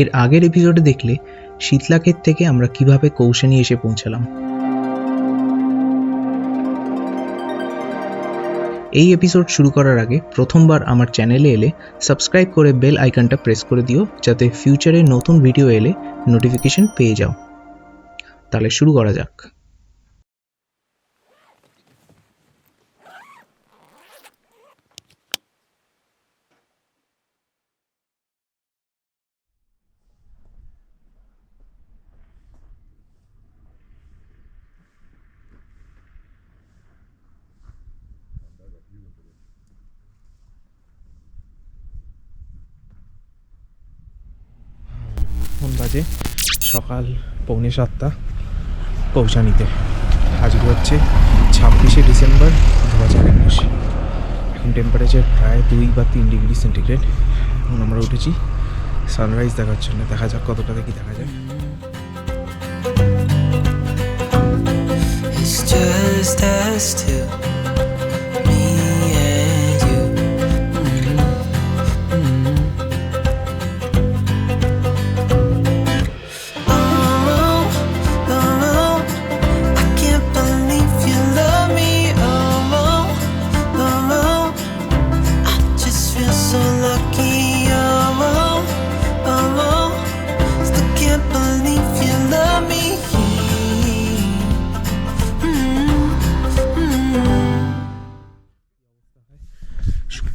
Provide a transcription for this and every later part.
এর আগের এপিসোডে দেখলে শীতলাক্ষেত থেকে আমরা কিভাবে কৌশানি এসে পৌঁছালাম। এই এপিসোড শুরু করার আগে প্রথমবার আমার চ্যানেলে এলে সাবস্ক্রাইব করে বেল আইকনটা প্রেস করে দিও, যাতে ফিউচারে নতুন ভিডিও এলে নোটিফিকেশন পেয়ে যাও। তাহলে শুরু করা যাক। এখন বাজে সকাল 6:45 কৌশানিতে। আজকে হচ্ছে 26শে ডিসেম্বর 2021। এখন টেম্পারেচার প্রায় 2 বা 3 ডিগ্রি সেন্টিগ্রেড। এখন আমরা উঠেছি সানরাইজ দেখার জন্য। দেখা যাক কতটা কি দেখা যায়।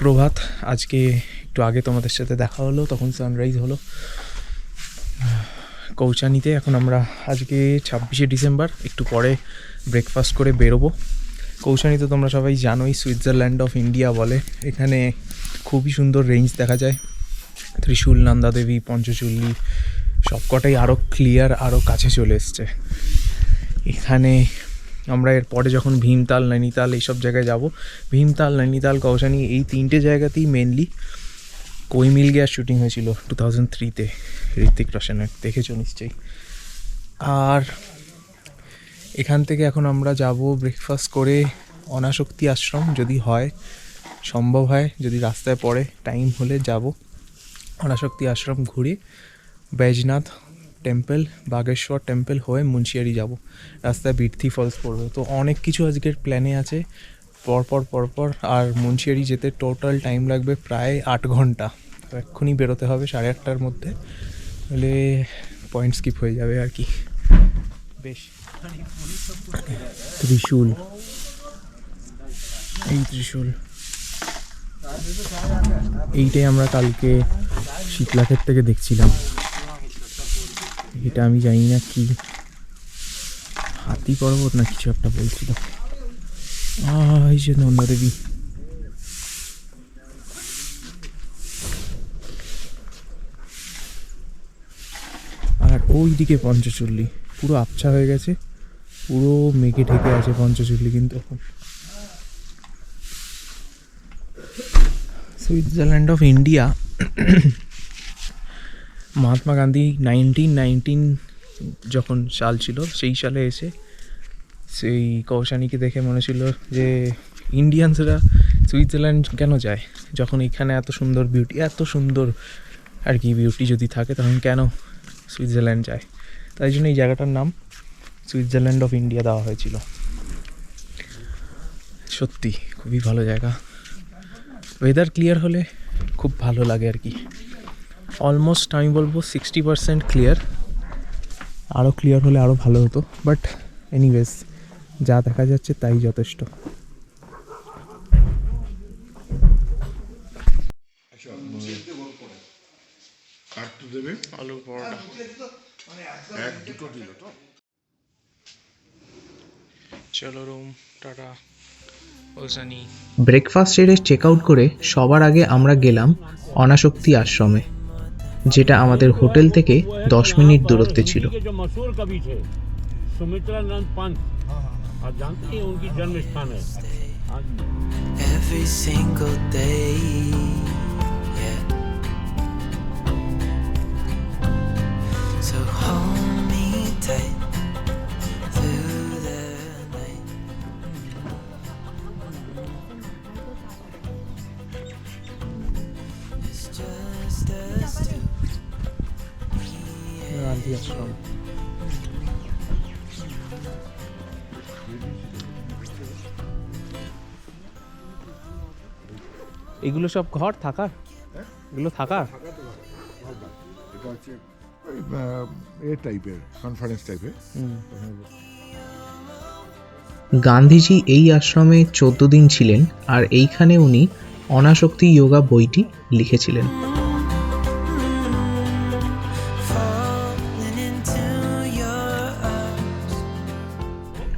প্রভাত। আজকে একটু আগে তোমাদের সাথে দেখা হলো, তখন সানরাইজ হলো কৌশানিতে। এখন আমরা আজকে 26শে ডিসেম্বর, একটু পরে ব্রেকফাস্ট করে বেরোবো। কৌশানি তো তোমরা সবাই জানোই সুইজারল্যান্ড অফ ইন্ডিয়া বলে। এখানে খুবই সুন্দর রেঞ্জ দেখা যায়। ত্রিশূল, নন্দাদেবী, পঞ্চচুল্লি সবকটাই আরও ক্লিয়ার, আরও কাছে চলে এসছে। এখানে আমরা এরপরে যখন ভীমতাল, নৈনিতাল এইসব জায়গায় যাব, ভীমতাল, নৈনিতাল, কৌশানি এই 3টে জায়গাতেই মেনলি কোই মিল গিয়ার শুটিং হয়েছিল 2003-তে ঋত্বিক রোশনের, দেখেছো নিশ্চয়ই। আর এখান থেকে এখন আমরা যাব ব্রেকফাস্ট করে অনাশক্তি আশ্রম, যদি হয় সম্ভব হয়, যদি রাস্তায় পড়ে টাইম হলে যাব অনাশক্তি আশ্রম ঘুরে বৈজনাথ টেম্পল, বাগেশ্বর টেম্পল হয়ে মুন্সিয়ারি যাব। রাস্তায় বিরথি ফলস পড়বে। তো অনেক কিছু আজকের প্ল্যানে আছে পরপর। আর মুন্সিয়ারি যেতে টোটাল টাইম লাগবে প্রায় 8 ঘন্টা। তো এক্ষুনি বেরোতে হবে 8:30টার মধ্যে, হলে পয়েন্ট স্কিপ হয়ে যাবে আর কি। বেশ, ত্রিশূল, এই ত্রিশূল এইটাই আমরা কালকে শীতলাক্ষেত থেকে দেখছিলাম। এটা আমি জানি না কি হাতি পর্বত না কিছু একটা বলছিল। এই যে নন্দাদেবী। আর ওই দিকে পঞ্চচুল্লি পুরো আবছা হয়ে গেছে, পুরো মেঘে ঢেকে আছে পঞ্চচুল্লি। কিন্তু এখন Switzerland of India Mahatma Gandhi 1919 যখন সাল ছিল, সেই সালে এসে সেই কৌশানিকে দেখে মনে ছিল যে ইন্ডিয়ানসরা সুইজারল্যান্ড কেন যায়, যখন এখানে এত সুন্দর বিউটি, এত সুন্দর আর কি বিউটি যদি থাকে, তখন কেন সুইজারল্যান্ড যায়। তাই জন্য এই জায়গাটার নাম সুইজারল্যান্ড অফ ইন্ডিয়া দেওয়া হয়েছিল। সত্যি খুবই ভালো জায়গা। ওয়েদার ক্লিয়ার হলে খুব ভালো লাগে আর কি। অলমোস্ট আমি বলবো 60% ক্লিয়ার। আরও ক্লিয়ার হলে আরও ভালো হতো, বাট এনিওয়েজ যা দেখা যাচ্ছে তাই যথেষ্ট। আলু পরোটা চলো রুম, টাটা কৌশানি। ব্রেকফাস্ট সেরে চেক আউট করে সবার আগে আমরা গেলাম অনাশক্তি আশ্রমে, যেটা আমাদের হোটেল থেকে 10 মিনিট দূরত্বে ছিল। গান্ধী আশ্রম। এগুলো সব ঘর থাকার, এগুলো থাকার এটা হচ্ছে এ টাইপের কনফারেন্স টাইপের। গান্ধীজি এই আশ্রমে 14 দিন ছিলেন আর এইখানে উনি অনাসক্তি যোগা বইটি লিখেছিলেন।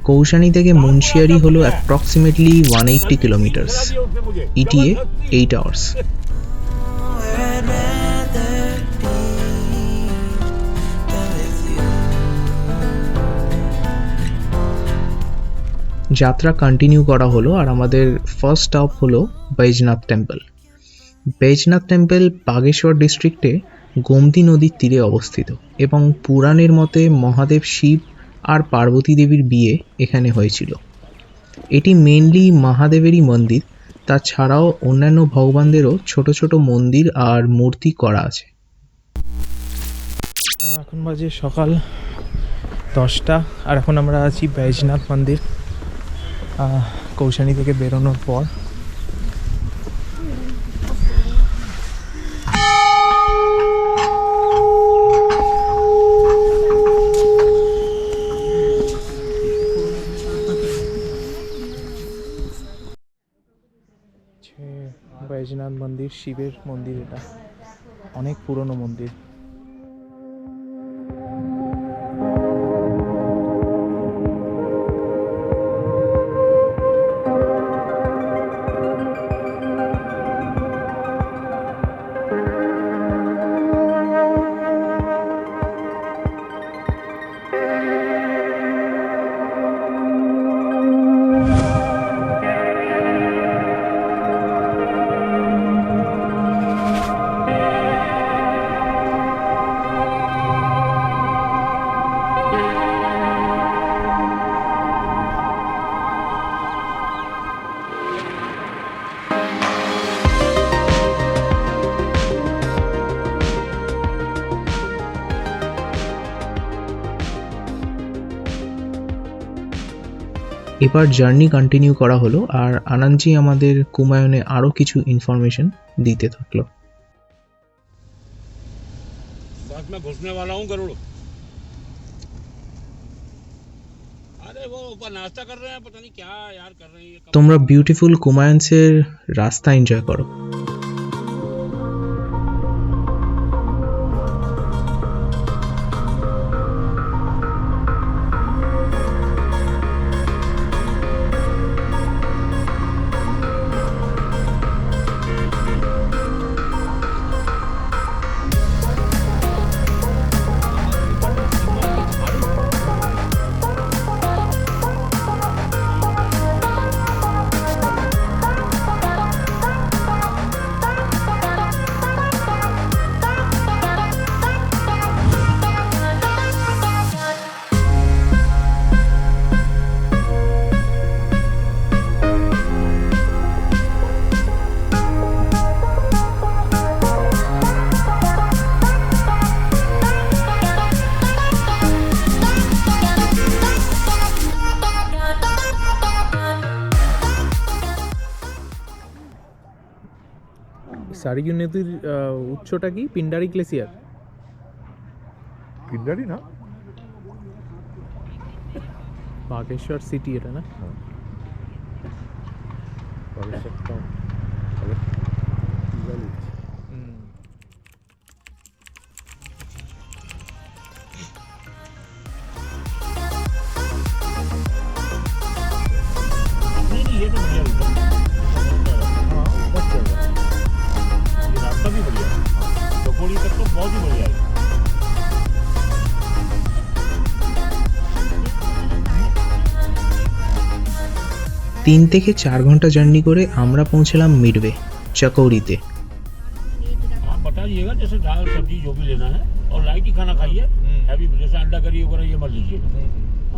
কৌশানি থেকে মুন্সিয়ারি হলো অ্যাপ্রক্সিমেটলি 180 কিলোমিটার্স, ইটিএ 8 আওয়ার্স। যাত্রা কন্টিনিউ করা হলো আর আমাদের ফার্স্ট স্টপ হলো বৈজনাথ টেম্পল। বৈজনাথ টেম্পল বাগেশ্বর ডিস্ট্রিক্টে গোমতী নদীর তীরে অবস্থিত এবং পুরাণের মতে মহাদেব শিব আর পার্বতী দেবীর বিয়ে এখানে হয়েছিল। এটি মেইনলি মহাদেবেরই মন্দির, তাছাড়াও অন্যান্য ভগবানদেরও ছোট ছোট মন্দির আর মূর্তি করা আছে। এখন বাজে সকাল 10টা আর এখন আমরা আছি বৈজনাথ মন্দির কৌশানি থেকে বেরোনোর পর। বৈজনাথ মন্দির শিবের মন্দির, এটা অনেক পুরনো মন্দির। এবার জার্নি কন্টিনিউ করা হলো আর আনন্দজি আমাদের কুমায়ুনে আরও কিছু ইনফরমেশন দিতে থাকলো। তোমরা বিউটিফুল কুমায়ুন্সের রাস্তা এনজয় করো। সারিগু নদীর উৎসটা কি? পিন্ডারি গ্লেসিয়ার? পিন্ডারি না, বাগেশ্বর সিটি এটা না? বাগেশ্বর টাউন। चौकोरी तक तो बहुत ही बढ़िया है। 3 থেকে 4 ঘন্টা জার্নি করে আমরা পৌঁছলাম মিডওয়ে চকৌরিতে। आप बताइएगा जैसे दाल सब्जी जो भी लेना है और लाइट ही खाना खाइए, हैवी जैसे अंडा करी वगैरह ये मत लीजिए,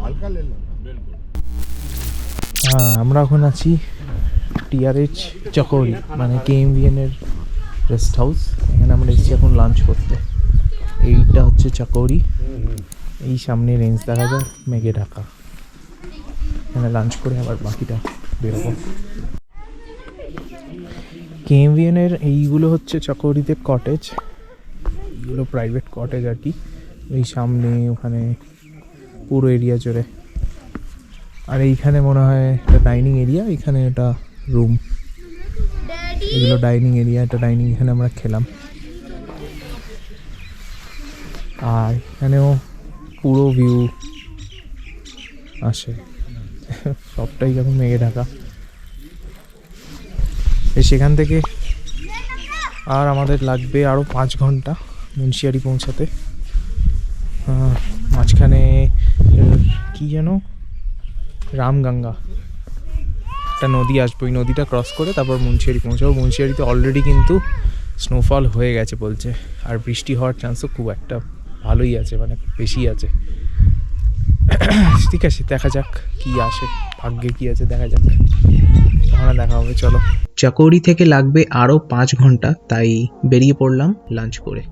হালকা লেলা। बिल्कुल। আমরা এখন আছি টিআরএইচ চকৌরি, মানে কেএমভিএন এর রেস্ট হাউস। এখানে আমরা এসেছি এখন লাঞ্চ করতে। এইটা হচ্ছে চকৌরি এই সামনে রেঞ্জ দেখা যায়, মেঘে ঢাকা। এখানে লাঞ্চ করে আবার বাকিটা বেরোবো। কেএমভিএনের এইগুলো হচ্ছে চকৌরিতে কটেজ, এইগুলো প্রাইভেট কটেজ আর কি। এই সামনে ওখানে পুরো এরিয়া জুড়ে। আর এইখানে মনে হয় একটা ডাইনিং এরিয়া, এখানে এটা রুম, এগুলো ডাইনিং এরিয়া। এটা ডাইনিং, এখানে আমরা খেলাম। আর এখানেও পুরো ভিউ আসে, সবটাই যখন মেঘে ঢাকা। সেখান থেকে আর আমাদের লাগবে আরও 5 ঘন্টা মুন্সিয়ারি পৌঁছাতে। মাঝখানে কি যেন রামগঙ্গা একটা নদী আসবে, ওই নদীটা ক্রস করে তারপর মুন্সিয়ারি পৌঁছাবো। মুন্সিয়ারিতে অলরেডি কিন্তু স্নোফল হয়ে গেছে বলছে, আর বৃষ্টি হওয়ার চান্সও খুব একটা ভালোই আছে, মানে বেশি আছে। ঠিক আছে, দেখা যাক কি আসে, ভাগ্যে কি আছে দেখা যাক, তাহলে দেখা হবে। চলো। চাকৌরি থেকে লাগবে আরও 5 ঘন্টা, তাই বেরিয়ে পড়লাম লাঞ্চ করে।